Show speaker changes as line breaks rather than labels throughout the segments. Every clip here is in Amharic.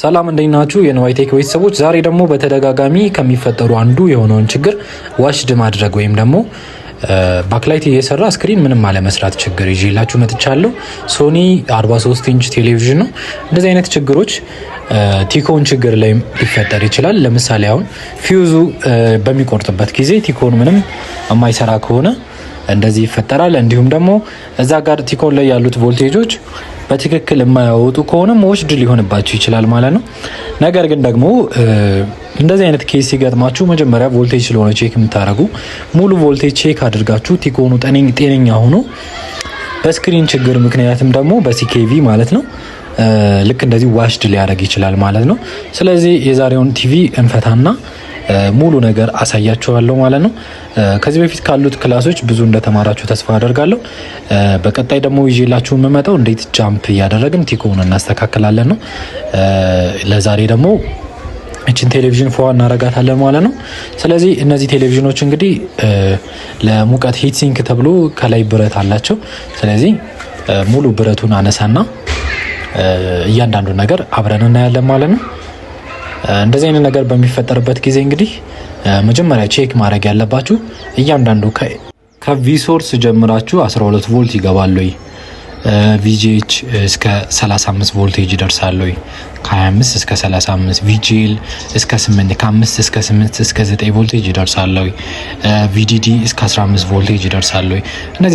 ሰላም እንደናችሁ የንዋይቴክ ቤተሰቦች፣ ዛሬ ደግሞ በተደጋጋሚ ከሚፈጠሩ አንዱ የሆነውን ችግር ዋሽድ ማድረግ ወይም ደግሞ ባክላይት እየሰራ ስክሪን ምንም አለ መስራት ችግር ይዤላችሁ መጥቻለሁ። ሶኒ 43 ኢንች ቴሌቪዥን ነው። እንደዚህ አይነት ችግሮች ቲኮን ችግር ላይ ሊፈጠር ይችላል። ለምሳሌ አሁን ፊውዙ በሚቆርጥበት ጊዜ ቲኮን ምንም የማይሰራ ከሆነ እንደዚህ ይፈጠራል። እንዲሁም ደግሞ እዛ ጋር ቲኮን ላይ ያሉት ቮልቴጆች በትክክል የማያወጡ ከሆነ ዋሽድ ሊሆንባችሁ ይችላል ማለት ነው። ነገር ግን ደግሞ እንደዚህ አይነት ኬስ ሲገጥማችሁ መጀመሪያ ቮልቴጅ ስለሆነ ቼክ የምታደርጉ ሙሉ ቮልቴጅ ቼክ አድርጋችሁ ቲኮኑ ጤነኛ ሆኖ በስክሪን ችግር ምክንያትም ደግሞ በሲኬቪ ማለት ነው ልክ እንደዚህ ዋሽድ ሊያደርግ ይችላል ማለት ነው። ስለዚህ የዛሬውን ቲቪ እንፈታና ሙሉ ነገር አሳያችኋለሁ ማለት ነው። ከዚህ በፊት ካሉት ክላሶች ብዙ እንደተማራችሁ ተስፋ አደርጋለሁ። በቀጣይ ደግሞ ይዤላችሁ የምመጣው እንዴት ጃምፕ እያደረግን ቲኮን እናስተካክላለን ነው። ለዛሬ ደግሞ እቺን ቴሌቪዥን ፎዋ እናረጋታለን ማለት ነው። ስለዚህ እነዚህ ቴሌቪዥኖች እንግዲህ ለሙቀት ሂት ሲንክ ተብሎ ከላይ ብረት አላቸው። ስለዚህ ሙሉ ብረቱን አነሳና እያንዳንዱ ነገር አብረን እናያለን ማለት ነው። እንደዚህ አይነት ነገር በሚፈጠርበት ጊዜ እንግዲህ መጀመሪያ ቼክ ማድረግ ያለባችሁ እያንዳንዱ ከቪ ሶርስ ጀምራችሁ 12 ቮልት ይገባል ወይ፣ ቪጂኤች እስከ 35 ቮልቴጅ ይደርሳል ወይ፣ ከ25 እስከ 35 ቪጂኤል እስከ 8 ከ5 እስከ 8 እስከ 9 ቮልቴጅ ይደርሳል ወይ፣ ቪዲዲ እስከ 15 ቮልቴጅ ይደርሳል ወይ።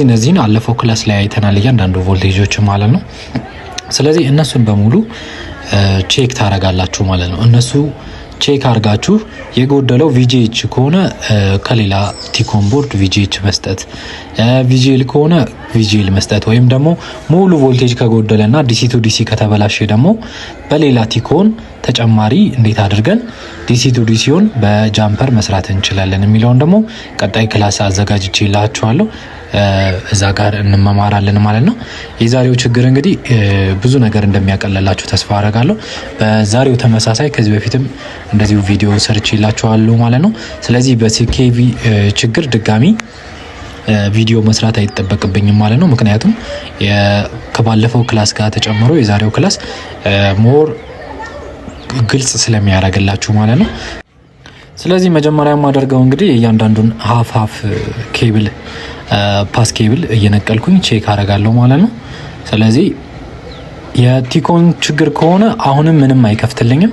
እነዚህን አለፈው ክላስ ላይ አይተናል እያንዳንዱ ቮልቴጆች ማለት ነው። ስለዚህ እነሱን በሙሉ ቼክ ታረጋላችሁ ማለት ነው። እነሱ ቼክ አርጋችሁ የጎደለው ቪጂኤች ከሆነ ከሌላ ቲኮን ቦርድ ቪጂኤች መስጠት፣ ቪጂኤል ከሆነ ቪጂኤል መስጠት፣ ወይም ደግሞ ሙሉ ቮልቴጅ ከጎደለና ዲሲ ቱ ዲሲ ከተበላሸ ደግሞ በሌላ ቲኮን ተጨማሪ እንዴት አድርገን ዲሲ ቱ ዲሲውን በጃምፐር መስራት እንችላለን የሚለውን ደግሞ ቀጣይ ክላስ አዘጋጅቼላችኋለሁ። እዛ ጋር እንመማራለን ማለት ነው። የዛሬው ችግር እንግዲህ ብዙ ነገር እንደሚያቀለላችሁ ተስፋ አደርጋለሁ። በዛሬው ተመሳሳይ ከዚህ በፊትም እንደዚሁ ቪዲዮ ሰርቼላችኋለሁ ማለት ነው። ስለዚህ በሲኬቪ ችግር ድጋሚ ቪዲዮ መስራት አይጠበቅብኝም ማለት ነው። ምክንያቱም ከባለፈው ክላስ ጋር ተጨምሮ የዛሬው ክላስ ሞር ግልጽ ስለሚያደርግላችሁ ማለት ነው። ስለዚህ መጀመሪያ የማደርገው እንግዲህ እያንዳንዱን ሀፍ ኬብል ፓስ ኬብል እየነቀልኩኝ ቼክ አደርጋለሁ ማለት ነው። ስለዚህ የቲኮን ችግር ከሆነ አሁንም ምንም አይከፍትልኝም።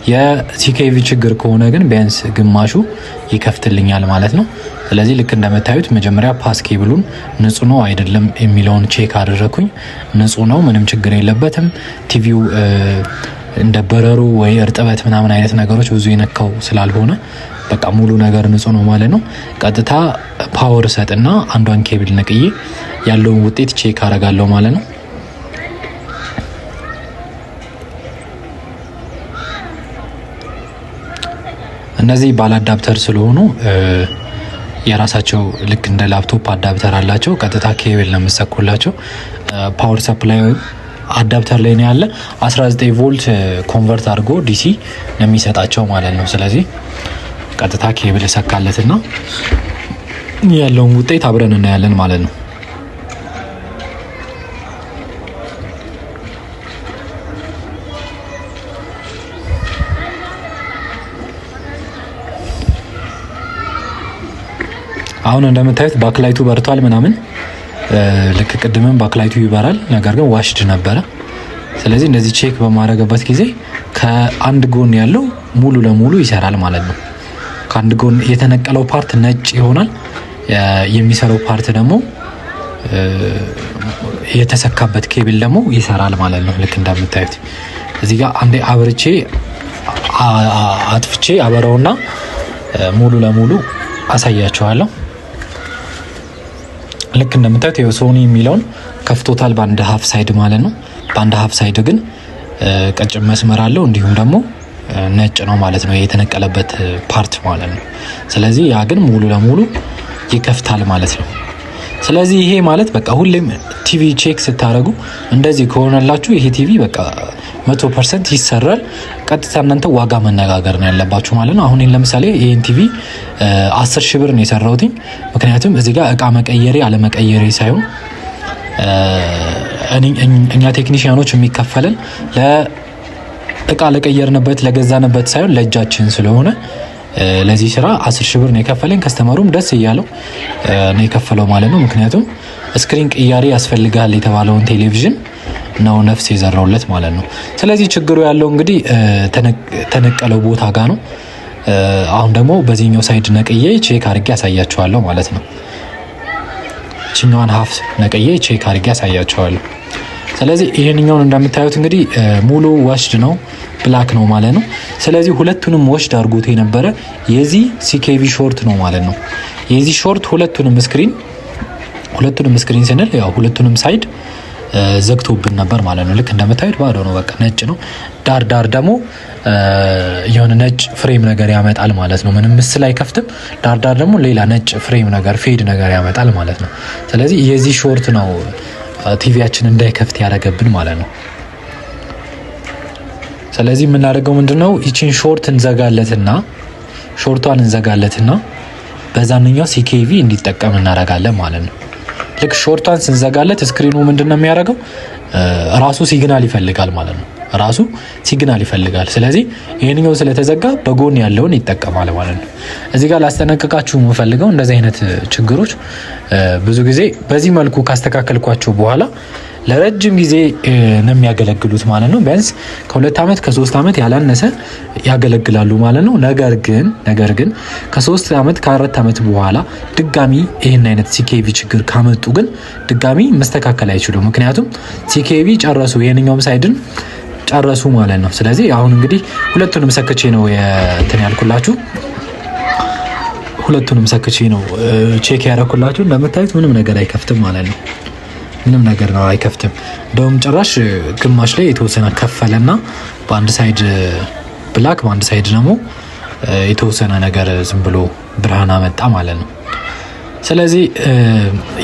የሲኬቪ ችግር ከሆነ ግን ቢያንስ ግማሹ ይከፍትልኛል ማለት ነው። ስለዚህ ልክ እንደምታዩት መጀመሪያ ፓስ ኬብሉን ንጹህ ነው አይደለም የሚለውን ቼክ አደረኩኝ። ንጹህ ነው፣ ምንም ችግር የለበትም። ቲቪው እንደ በረሩ ወይ እርጥበት ምናምን አይነት ነገሮች ብዙ የነካው ስላልሆነ በቃ ሙሉ ነገር ንጹህ ነው ማለት ነው። ቀጥታ ፓወር ሰጥና አንዷን ኬብል ነቅዬ ያለውን ውጤት ቼክ አደርጋለሁ ማለት ነው። እነዚህ ባለ አዳፕተር ስለሆኑ የራሳቸው ልክ እንደ ላፕቶፕ አዳፕተር አላቸው። ቀጥታ ኬብል ነው የምሰኩላቸው። ፓወር ሰፕላይ አዳፕተር ላይ ነው ያለ 19 ቮልት ኮንቨርት አድርጎ ዲሲ ነው የሚሰጣቸው ማለት ነው። ስለዚህ ቀጥታ ኬብል ሰካለትና ያለውን ውጤት አብረን እናያለን ማለት ነው። አሁን እንደምታዩት ባክላይቱ በርቷል ምናምን ልክ ቅድምም ባክላይቱ ይበራል፣ ነገር ግን ዋሽድ ነበረ። ስለዚህ እንደዚህ ቼክ በማድረግበት ጊዜ ከአንድ ጎን ያለው ሙሉ ለሙሉ ይሰራል ማለት ነው። ከአንድ ጎን የተነቀለው ፓርት ነጭ ይሆናል። የሚሰራው ፓርት ደግሞ የተሰካበት ኬብል ደግሞ ይሰራል ማለት ነው። ልክ እንደምታዩት እዚህ ጋር አንዴ አብርቼ አጥፍቼ አበራውና ሙሉ ለሙሉ አሳያችኋለሁ። ልክ እንደምታዩት የሶኒ የሚለውን ከፍቶታል በአንድ ሀፍ ሳይድ ማለት ነው። በአንድ ሀፍ ሳይድ ግን ቀጭን መስመር አለው፣ እንዲሁም ደግሞ ነጭ ነው ማለት ነው የተነቀለበት ፓርት ማለት ነው። ስለዚህ ያ ግን ሙሉ ለሙሉ ይከፍታል ማለት ነው። ስለዚህ ይሄ ማለት በቃ ሁሌም ቲቪ ቼክ ስታደርጉ እንደዚህ ከሆነላችሁ ይሄ ቲቪ በቃ 100% ይሰራል። ቀጥታ እናንተ ዋጋ መነጋገር ነው ያለባችሁ ማለት ነው። አሁን ለምሳሌ ይሄን ቲቪ 10 ሺህ ብር ነው የሰራሁት። ምክንያቱም እዚህ ጋር እቃ መቀየሬ አለመቀየሬ ሳይሆን እኛ ቴክኒሽያኖች የሚከፈለን እቃ ለቀየርንበት ለገዛንበት ሳይሆን ለእጃችን ስለሆነ ለዚህ ስራ 10 ሺህ ብር ነው የከፈለኝ። ከስተመሩም ደስ እያለው ነው የከፈለው ማለት ነው። ምክንያቱም ስክሪን ቅያሬ ያስፈልጋል የተባለውን ቴሌቪዥን ነው ነፍስ የዘራውለት ማለት ነው። ስለዚህ ችግሩ ያለው እንግዲህ ተነቀለው ቦታ ጋር ነው። አሁን ደግሞ በዚህኛው ሳይድ ነቅዬ ቼክ አድርጌ ያሳያቸዋለሁ ማለት ነው። ችኛዋን ሀፍ ነቅዬ ቼክ አድርጌ ያሳያቸዋለሁ። ስለዚህ ይሄንኛውን እንደምታዩት እንግዲህ ሙሉ ዋሽድ ነው፣ ብላክ ነው ማለት ነው። ስለዚህ ሁለቱንም ወሽድ አድርጎት የነበረ የዚህ ሲኬቪ ሾርት ነው ማለት ነው። የዚህ ሾርት ሁለቱንም ስክሪን ስንል ያው ሁለቱንም ሳይድ ዘግቶብን ነበር ማለት ነው። ልክ እንደምታዩት ባዶ ነው፣ በቃ ነጭ ነው። ዳር ደግሞ የሆነ ነጭ ፍሬም ነገር ያመጣል ማለት ነው። ምንም ምስል አይከፍትም። ዳር ደግሞ ሌላ ነጭ ፍሬም ነገር ፌድ ነገር ያመጣል ማለት ነው። ስለዚህ የዚህ ሾርት ነው ቲቪያችን እንዳይከፍት ያደረገብን ማለት ነው። ስለዚህ የምናደርገው ምንድነው ይቺን ሾርቷን እንዘጋለትና በዛንኛው ሲኬቪ እንዲጠቀም እናደርጋለን ማለት ነው። ልክ ሾርቷን ስንዘጋለት ስክሪኑ ምንድነው የሚያደርገው ራሱ ሲግናል ይፈልጋል ማለት ነው። ስለዚህ ይሄንኛው ስለተዘጋ በጎን ያለውን ይጠቀማል ማለት ነው። እዚህ ጋር ላስጠነቅቃችሁ የምፈልገው እንደዚህ አይነት ችግሮች ብዙ ጊዜ በዚህ መልኩ ካስተካከልኳቸው በኋላ ለረጅም ጊዜ ነው የሚያገለግሉት ማለት ነው። ቢያንስ ከ2 ዓመት ከ3 ዓመት ያላነሰ ያገለግላሉ ማለት ነው። ነገር ግን ከ3 ዓመት ከ4 ዓመት በኋላ ድጋሚ ይህን አይነት ሲኬቪ ችግር ካመጡ ግን ድጋሚ መስተካከል አይችሉም። ምክንያቱም ሲኬቪ ጨረሱ፣ ይሄንኛውም ሳይድን ጨረሱ ማለት ነው። ስለዚህ አሁን እንግዲህ ሁለቱንም ሰክቼ ነው ያልኩላችሁ። ሁለቱንም ሰክቼ ነው ቼክ ያደረኩላችሁ። እንደምታዩት ምንም ነገር አይከፍትም ማለት ነው። ምንም ነገር ነው አይከፍትም። እንደውም ጭራሽ ግማሽ ላይ የተወሰነ ከፈለና በአንድ ሳይድ ብላክ በአንድ ሳይድ ደግሞ የተወሰነ ነገር ዝም ብሎ ብርሃን አመጣ ማለት ነው። ስለዚህ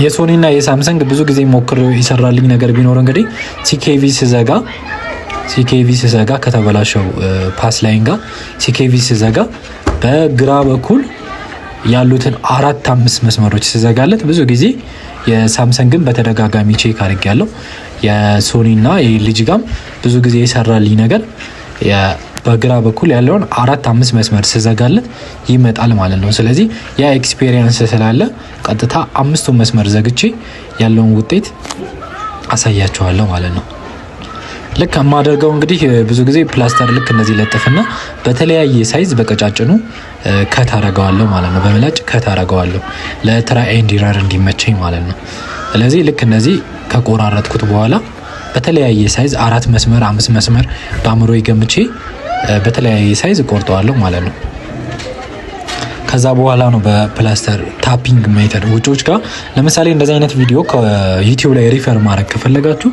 የሶኒና የሳምሰንግ ብዙ ጊዜ ሞክሬው ይሰራልኝ ነገር ቢኖር እንግዲህ ሲኬቪ ስዘጋ ከተበላሸው ፓስ ላይን ጋር ሲኬቪ ስዘጋ በግራ በኩል ያሉትን 4-5 መስመሮች ስዘጋለት ብዙ ጊዜ የሳምሰንግን በተደጋጋሚ ቼክ አድርጌያለሁ። የሶኒና የኤልጂ ጋም ብዙ ጊዜ የሰራልኝ ነገር በግራ በኩል ያለውን 4-5 መስመር ስዘጋለት ይመጣል ማለት ነው። ስለዚህ ያ ኤክስፔሪየንስ ስላለ ቀጥታ 5ቱን መስመር ዘግቼ ያለውን ውጤት አሳያቸዋለሁ ማለት ነው። ልክ የማደርገው እንግዲህ ብዙ ጊዜ ፕላስተር ልክ እነዚህ ለጥፍና በተለያየ ሳይዝ በቀጫጭኑ ከት አረጋዋለሁ ማለት ነው። በምላጭ ከት አረጋዋለሁ ለትራይ ኤንድ ኢረር እንዲመቸኝ ማለት ነው። ስለዚህ ልክ እነዚህ ከቆራረጥኩት በኋላ በተለያየ ሳይዝ 4 መስመር 5 መስመር በአምሮ ገምቼ በተለያየ ሳይዝ ቆርጠዋለሁ ማለት ነው። ከዛ በኋላ ነው በፕላስተር ታፒንግ ሜተድ ውጮች ጋር ለምሳሌ እንደዚህ አይነት ቪዲዮ ከዩቲዩብ ላይ ሪፈር ማድረግ ከፈለጋችሁ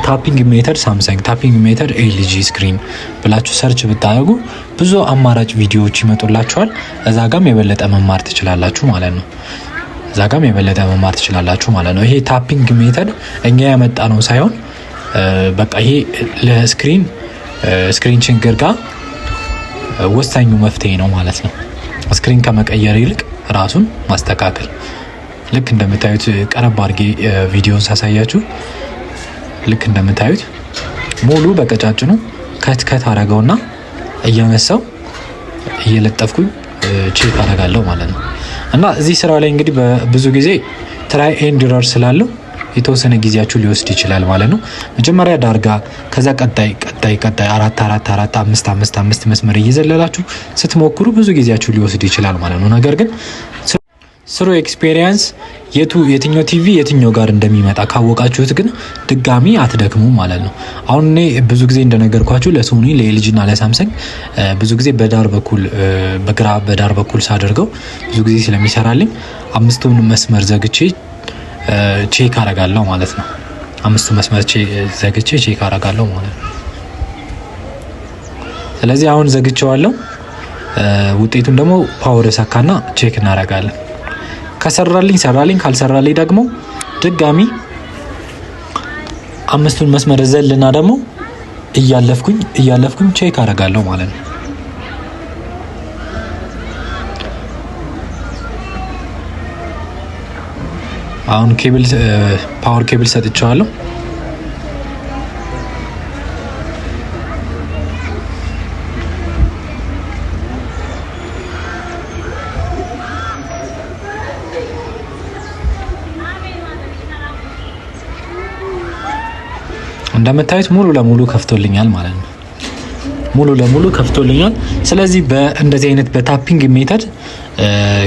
ታፒንግ ሜተድ ሳምሰንግ፣ ታፒንግ ሜተድ ኤልጂ ስክሪን ብላችሁ ሰርች ብታደርጉ ብዙ አማራጭ ቪዲዮዎች ይመጡላችኋል። እዛ ጋም የበለጠ መማር ትችላላችሁ ማለት ነው። ይሄ ታፒንግ ሜተድ እኛ ያመጣ ነው ሳይሆን በቃ ይሄ ለስክሪን ችግር ጋር ወሳኙ መፍትሄ ነው ማለት ነው። ስክሪን ከመቀየር ይልቅ ራሱን ማስተካከል። ልክ እንደምታዩት ቀረብ አድርጌ ቪዲዮን ሳሳያችሁ ልክ እንደምታዩት ሙሉ በቀጫጭኑ ከት አረገውና እያነሳው እየለጠፍኩኝ ቼክ አረጋለሁ ማለት ነው። እና እዚህ ስራ ላይ እንግዲህ ብዙ ጊዜ ትራይ ኤንድ ኢረር ስላለው የተወሰነ ጊዜያችሁ ሊወስድ ይችላል ማለት ነው። መጀመሪያ ዳርጋ ከዛ ቀጣይ 4 መስመር እየዘለላችሁ ስትሞክሩ ብዙ ጊዜያችሁ ሊወስድ ይችላል ማለት ነው። ነገር ግን ስሩ ኤክስፔሪየንስ የትኛው ቲቪ የትኛው ጋር እንደሚመጣ ካወቃችሁት ግን ድጋሚ አትደክሙ ማለት ነው። አሁን እኔ ብዙ ጊዜ እንደነገርኳችሁ ለሶኒ ለኤልጂ እና ለሳምሰንግ ብዙ ጊዜ በዳር በኩል ሳደርገው ብዙ ጊዜ ስለሚሰራልኝ 5ቱን መስመር ዘግቼ ቼክ አረጋለሁ ማለት ነው። 5ቱ መስመር ዘግቼ ቼክ አረጋለሁ ማለት ነው። ስለዚህ አሁን ዘግቼዋለሁ። ውጤቱን ደግሞ ፓወር ሰካና ቼክ እናረጋለን። ከሰራልኝ ካልሰራልኝ ደግሞ ድጋሚ 5ቱን መስመር ዘልና ደግሞ እያለፍኩኝ ቼክ አረጋለሁ ማለት ነው። አሁን ፓወር ኬብል ሰጥቼዋለሁ። እንደምታዩት ሙሉ ለሙሉ ከፍቶልኛል ማለት ነው። ሙሉ ለሙሉ ከፍቶልኛል። ስለዚህ በእንደዚህ አይነት በታፒንግ ሜተድ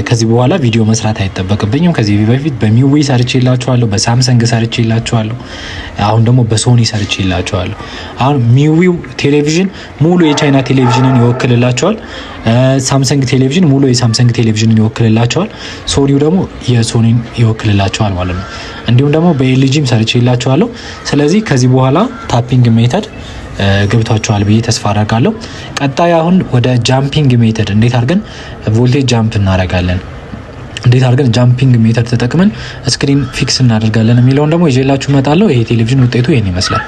ከዚህ በኋላ ቪዲዮ መስራት አይጠበቅብኝም። ከዚህ በፊት በሚዌ ሰርቼላችኋለሁ፣ በሳምሰንግ ሰርቼላችኋለሁ፣ አሁን ደግሞ በሶኒ ሰርቼላችኋለሁ። አሁን ሚዊው ቴሌቪዥን ሙሉ የቻይና ቴሌቪዥንን ይወክልላቸዋል። ሳምሰንግ ቴሌቪዥን ሙሉ የሳምሰንግ ቴሌቪዥንን ይወክልላቸዋል። ሶኒው ደግሞ የሶኒን ይወክልላቸዋል ማለት ነው። እንዲሁም ደግሞ በኤልጂም ሰርቼላችኋለሁ። ስለዚህ ከዚህ በኋላ ታፒንግ ሜተድ ገብቷቸዋል ብዬ ተስፋ አደርጋለሁ። ቀጣይ አሁን ወደ ጃምፒንግ ሜተድ እንዴት አድርገን ቮልቴጅ ጃምፕ እናደርጋለን፣ እንዴት አድርገን ጃምፒንግ ሜተድ ተጠቅመን ስክሪን ፊክስ እናደርጋለን የሚለውን ደግሞ ይዤላችሁ እመጣለሁ። ይሄ ቴሌቪዥን ውጤቱ ይሄን ይመስላል።